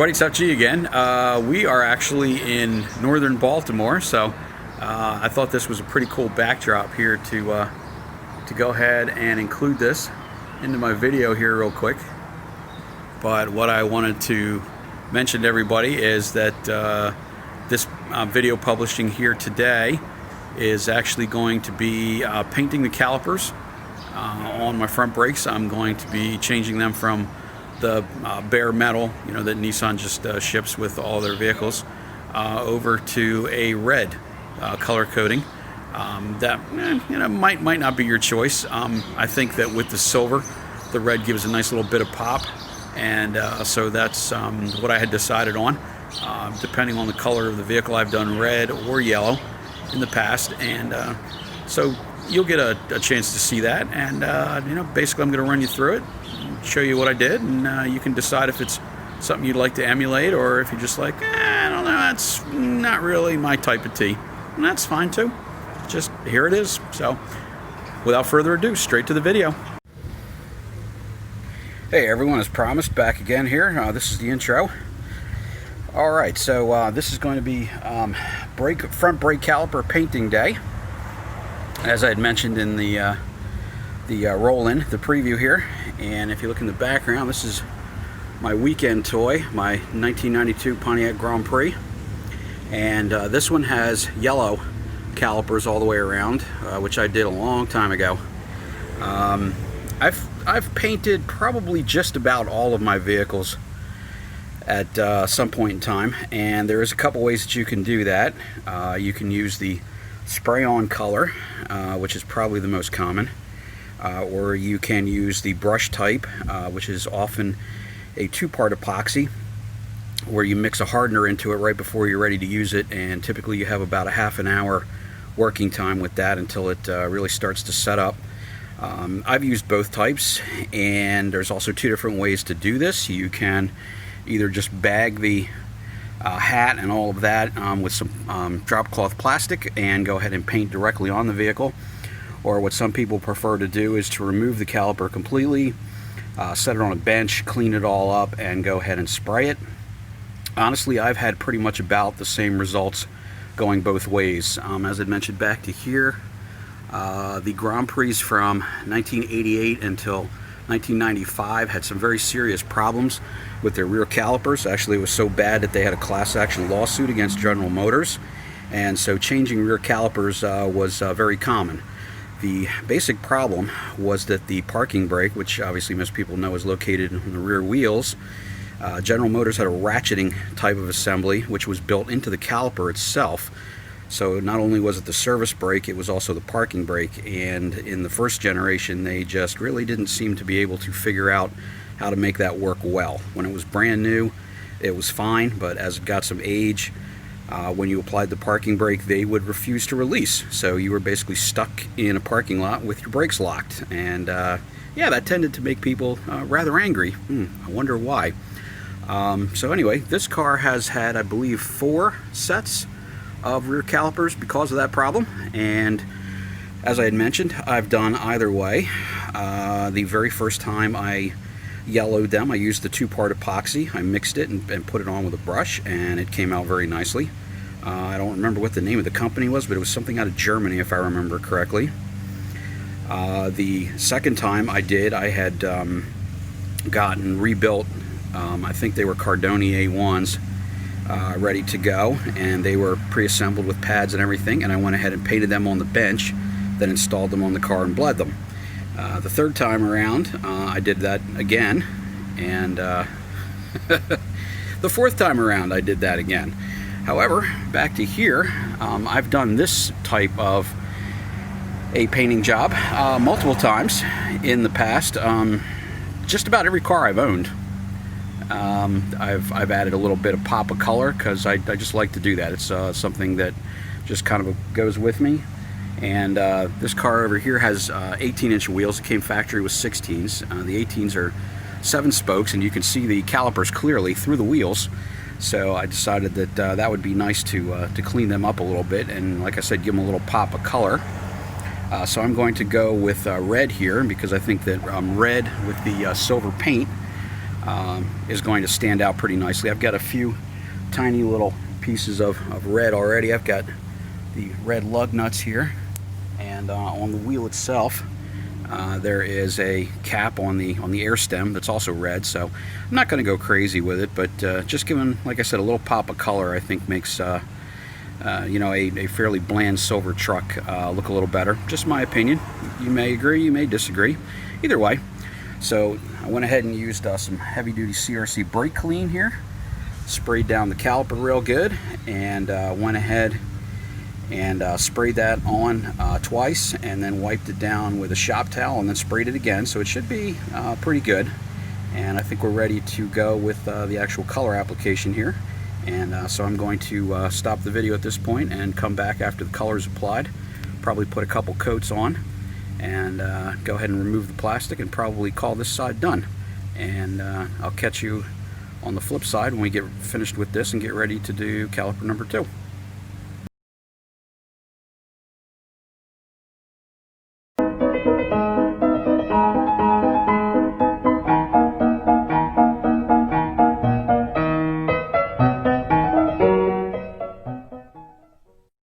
everybody, it's G again. We are actually in northern Baltimore, so I thought this was a pretty cool backdrop here to go ahead and include this into my video here real quick. But what I wanted to mention to everybody is that this video publishing here today is actually going to be painting the calipers on my front brakes. I'm going to be changing them from the bare metal, that Nissan just ships with all their vehicles, over to a red color coating. That might not be your choice. I think that with the silver, the red gives a nice little bit of pop, and so that's what I had decided on. Depending on the color of the vehicle, I've done red or yellow in the past, and so you'll get a chance to see that. And basically, I'm going to run you through it, show you what I did, and you can decide if it's something you'd like to emulate, or if you're just like, I don't know, that's not really my type of tea. And that's fine too. Just here it is. So without further ado, straight to the video. Hey everyone, as promised, back again here. This is the intro. Alright, so this is going to be front brake caliper painting day. As I had mentioned in the roll-in, the preview here. And if you look in the background, this is my weekend toy, my 1992 Pontiac Grand Prix. And this one has yellow calipers all the way around, which I did a long time ago. I've painted probably just about all of my vehicles at some point in time, and there's a couple ways that you can do that. You can use the spray-on color, which is probably the most common. Or you can use the brush type, which is often a two-part epoxy, where you mix a hardener into it right before you're ready to use it, and typically you have about a half an hour working time with that until it really starts to set up. I've used both types, and there's also two different ways to do this. You can either just bag the hat and all of that with some drop cloth plastic and go ahead and paint directly on the vehicle. Or what some people prefer to do is to remove the caliper completely, set it on a bench, clean it all up, and go ahead and spray it. Honestly, I've had pretty much about the same results going both ways. As I mentioned, back to here, the Grand Prix from 1988 until 1995 had some very serious problems with their rear calipers. Actually, it was so bad that they had a class action lawsuit against General Motors, and so changing rear calipers was very common. The basic problem was that the parking brake, which obviously most people know is located in the rear wheels, General Motors had a ratcheting type of assembly which was built into the caliper itself. So not only was it the service brake, it was also the parking brake, and in the first generation they just really didn't seem to be able to figure out how to make that work well. When it was brand new, it was fine, but as it got some age, when you applied the parking brake, they would refuse to release. So you were basically stuck in a parking lot with your brakes locked. And yeah, that tended to make people rather angry. I wonder why. So anyway, this car has had, I believe, 4 sets of rear calipers because of that problem. And as I had mentioned, I've done either way. The very first time I yellowed them, I used the two-part epoxy. I mixed it and put it on with a brush, and it came out very nicely. I don't remember what the name of the company was, but it was something out of Germany, if I remember correctly. The second time I did, I had gotten rebuilt, I think they were Cardoni A1s, ready to go, and they were pre-assembled with pads and everything, and I went ahead and painted them on the bench, then installed them on the car and bled them. The third time around, I did that again, and the fourth time around I did that again. However, back to here, I've done this type of a painting job multiple times in the past. Just about every car I've owned, I've added a little bit of pop of color, because I just like to do that. It's something that just kind of goes with me. And this car over here has 18-inch wheels. It came factory with 16s. The 18s are 7 spokes, and you can see the calipers clearly through the wheels. So I decided that that would be nice to clean them up a little bit, and like I said, give them a little pop of color. So I'm going to go with red here, because I think that red with the silver paint is going to stand out pretty nicely. I've got a few tiny little pieces of red already. I've got the red lug nuts here, and on the wheel itself there is a cap on the air stem that's also red, so I'm not going to go crazy with it, but just giving, like I said, a little pop of color I think makes you know, a fairly bland silver truck look a little better. Just my opinion. You may agree, you may disagree. Either way. So I went ahead and used some heavy-duty CRC Brakekleen here, sprayed down the caliper real good, and went ahead and sprayed that on twice, and then wiped it down with a shop towel, and then sprayed it again. So it should be pretty good, and I think we're ready to go with the actual color application here. And so I'm going to stop the video at this point and come back after the color is applied, probably put a couple coats on, and go ahead and remove the plastic and probably call this side done. And I'll catch you on the flip side when we get finished with this and get ready to do caliper number 2.